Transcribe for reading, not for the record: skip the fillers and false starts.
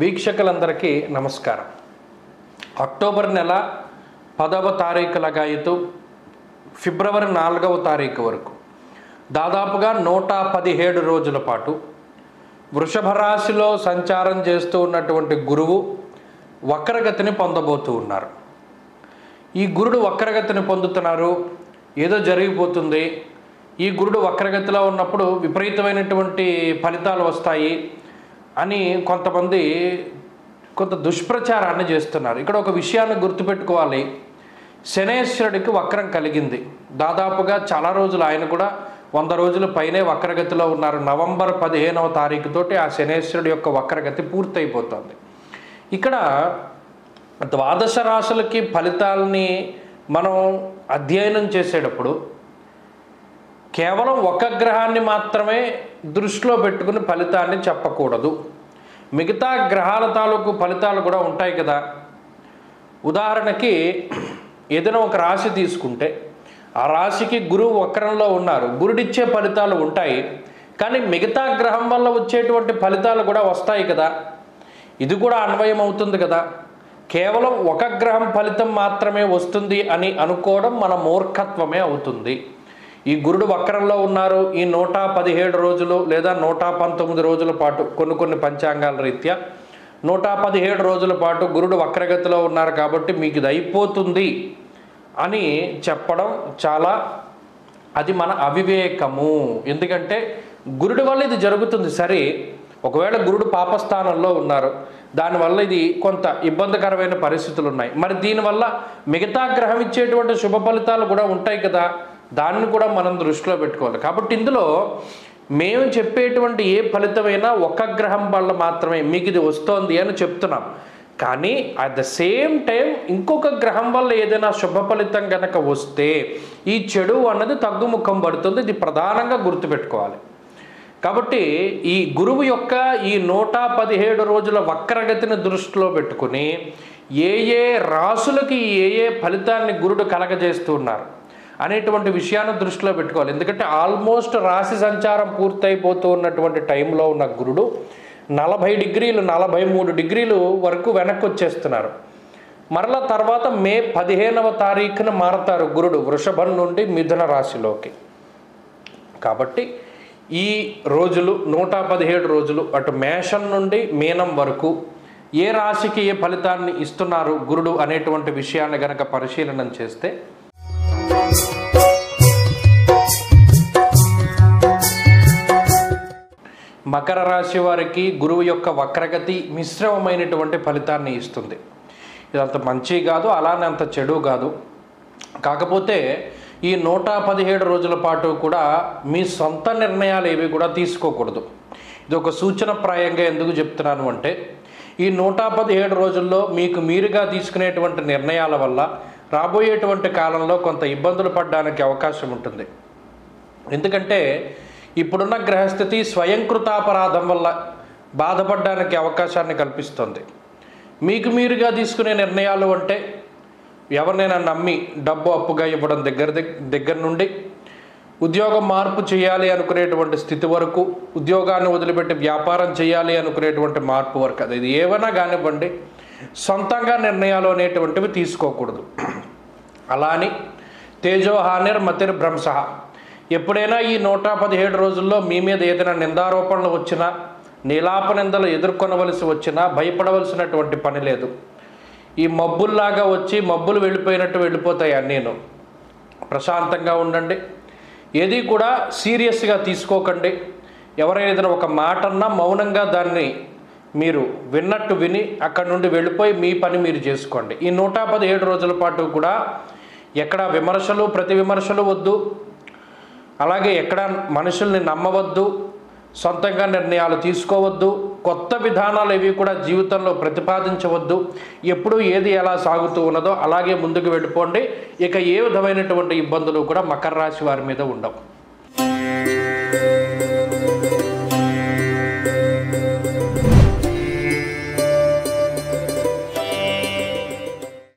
వీక్షకులందరికీ నమస్కారం. అక్టోబర్ నెల 10వ తారీఖు లగాయతు ఫిబ్రవరి 4వ తారీఖు వరకు దాదాపుగా 117 రోజుల పాటు వృషభ రాశిలో సంచారం చేస్తూ ఉన్నటువంటి గురువు వక్రగతిని పొందబోతూ ఉన్నారు. ఈ గురుడు వక్రగతిని పొందుతున్నారు, ఏదో జరిగిపోతుంది. ఈ గురుడు వక్రగతిలో ఉన్నప్పుడు విపరీతమైనటువంటి ఫలితాలు వస్తాయి అని కొంతమంది కొంత దుష్ప్రచారాన్ని చేస్తున్నారు. ఇక్కడ ఒక విషయాన్ని గుర్తుపెట్టుకోవాలి. శనేశ్వరుడికి వక్రం కలిగింది. దాదాపుగా చాలా రోజులు, ఆయన కూడా 100 రోజుల పైనే వక్రగతిలో ఉన్నారు. నవంబర్ 15వ తారీఖుతోటి ఆ శనేశ్వరుడి యొక్క వక్రగతి పూర్తయిపోతుంది. ఇక్కడ ద్వాదశ రాశులకి ఫలితాలని మనం అధ్యయనం చేసేటప్పుడు కేవలం ఒక గ్రహాన్ని మాత్రమే దృష్టిలో పెట్టుకుని ఫలితాన్ని చెప్పకూడదు. మిగతా గ్రహాల తాలూకు ఫలితాలు కూడా ఉంటాయి కదా. ఉదాహరణకి ఏదైనా ఒక రాశి తీసుకుంటే ఆ రాశికి గురువు వక్రంలో ఉన్నారు, గురుడిచ్చే ఫలితాలు ఉంటాయి. కానీ మిగతా గ్రహం వల్ల వచ్చేటువంటి ఫలితాలు కూడా వస్తాయి కదా. ఇది కూడా అన్వయం అవుతుంది కదా. కేవలం ఒక గ్రహం ఫలితం మాత్రమే వస్తుంది అని అనుకోవడం మన మూర్ఖత్వమే అవుతుంది. ఈ గురుడు వక్రంలో ఉన్నారు. ఈ 117 రోజులు లేదా 119 రోజుల పాటు కొన్ని పంచాంగాల రీత్యా 117 రోజుల పాటు గురుడు వక్రగతిలో ఉన్నారు కాబట్టి మీకు ఇది అయిపోతుంది అని చెప్పడం చాలా, అది మన అవివేకము. ఎందుకంటే గురుడి వల్ల ఇది జరుగుతుంది సరే. ఒకవేళ గురుడు పాపస్థానంలో ఉన్నారు, దానివల్ల ఇది కొంత ఇబ్బందికరమైన పరిస్థితులు ఉన్నాయి. మరి దీనివల్ల మిగతా గ్రహం ఇచ్చేటువంటి శుభ ఫలితాలు కూడా ఉంటాయి కదా. దాన్ని కూడా మనం దృష్టిలో పెట్టుకోవాలి. కాబట్టి ఇందులో మేము చెప్పేటువంటి ఏ ఫలితమైనా ఒక గ్రహం వల్ల మాత్రమే మీకు ఇది వస్తోంది అని చెప్తున్నాం. కానీ అట్ ద సేమ్ టైం ఇంకొక గ్రహం వల్ల ఏదైనా శుభ ఫలితం కనుక వస్తే ఈ చెడు అన్నది తగ్గుముఖం పడుతుంది. ఇది ప్రధానంగా గుర్తుపెట్టుకోవాలి. కాబట్టి ఈ గురువు యొక్క ఈ 117 రోజుల వక్రగతిని దృష్టిలో పెట్టుకుని ఏ ఏ రాసులకి ఏ ఫలితాన్ని గురుడు కలగజేస్తున్నారు అనేటువంటి విషయాన్ని దృష్టిలో పెట్టుకోవాలి. ఎందుకంటే ఆల్మోస్ట్ రాశి సంచారం పూర్తయిపోతూ ఉన్నటువంటి టైంలో ఉన్న గురుడు 40 డిగ్రీలు 43 డిగ్రీలు వరకు వెనక్కి వచ్చేస్తున్నారు. మరలా తర్వాత మే 15వ తారీఖున మారతారు గురుడు వృషభం నుండి మిథున రాశిలోకి. కాబట్టి ఈ రోజులు 117 రోజులు అటు మేషం నుండి మీనం వరకు ఏ రాశికి ఏ ఫలితాన్ని ఇస్తున్నారు గురుడు అనేటువంటి విషయాన్ని గనక పరిశీలన చేస్తే మకర రాశి వారికి గురువు యొక్క వక్రగతి మిశ్రమమైనటువంటి ఫలితాన్ని ఇస్తుంది. ఇదంత మంచి కాదు, అలానే అంత చెడు కాదు. కాకపోతే ఈ 117 రోజుల పాటు కూడా మీ సొంత నిర్ణయాలు ఏవి కూడా తీసుకోకూడదు. ఇది ఒక సూచనప్రాయంగా ఎందుకు చెప్తున్నాను అంటే, ఈ 117 రోజుల్లో మీకు మీరుగా తీసుకునేటువంటి నిర్ణయాల వల్ల రాబోయేటువంటి కాలంలో కొంత ఇబ్బందులు పడడానికి అవకాశం ఉంటుంది. ఎందుకంటే ఇప్పుడున్న గ్రహస్థితి స్వయంకృతాపరాధం వల్ల బాధపడడానికి అవకాశాన్ని కల్పిస్తుంది. మీకు మీరుగా తీసుకునే నిర్ణయాలు అంటే ఎవరినైనా నమ్మి డబ్బు అప్పుగా ఇవ్వడం దగ్గర నుండి ఉద్యోగం మార్పు చేయాలి అనుకునేటువంటి స్థితి వరకు, ఉద్యోగాన్ని వదిలిపెట్టి వ్యాపారం చేయాలి అనుకునేటువంటి మార్పు వరకు, అది ఏమైనా కానివ్వండి, సొంతంగా నిర్ణయాలు అనేటువంటివి తీసుకోకూడదు. అలా అని తేజోహానిర్ మతిర్భ్రంశ. ఎప్పుడైనా ఈ 117 రోజుల్లో మీ మీద ఏదైనా నిందారోపణలు వచ్చినా, నీలాప నిందలు ఎదుర్కొనవలసి వచ్చినా భయపడవలసినటువంటి పని లేదు. ఈ మబ్బుల్లాగా వచ్చి మబ్బులు వెళ్ళిపోయినట్టు వెళ్ళిపోతాయి అన్నీను. ప్రశాంతంగా ఉండండి. ఏది కూడా సీరియస్గా తీసుకోకండి. ఎవరైనా ఏదైనా ఒక మాట అన్నా మౌనంగా దాన్ని మీరు విన్నట్టు విని అక్కడి నుండి వెళ్ళిపోయి మీ పని మీరు చేసుకోండి. ఈ 117 రోజుల పాటు కూడా ఎక్కడ విమర్శలు ప్రతి విమర్శలు వద్దు. అలాగే ఎక్కడ మనుషుల్ని నమ్మవద్దు, సొంతంగా నిర్ణయాలు తీసుకోవద్దు, కొత్త విధానాలు ఏవి కూడా జీవితంలో ప్రతిపాదించవద్దు. ఎప్పుడు ఏది ఎలా సాగుతూ ఉన్నదో అలాగే ముందుకు వెళ్ళిపోండి. ఇక ఏ విధమైనటువంటి ఇబ్బందులు కూడా మకర రాశి వారి మీద ఉండవు.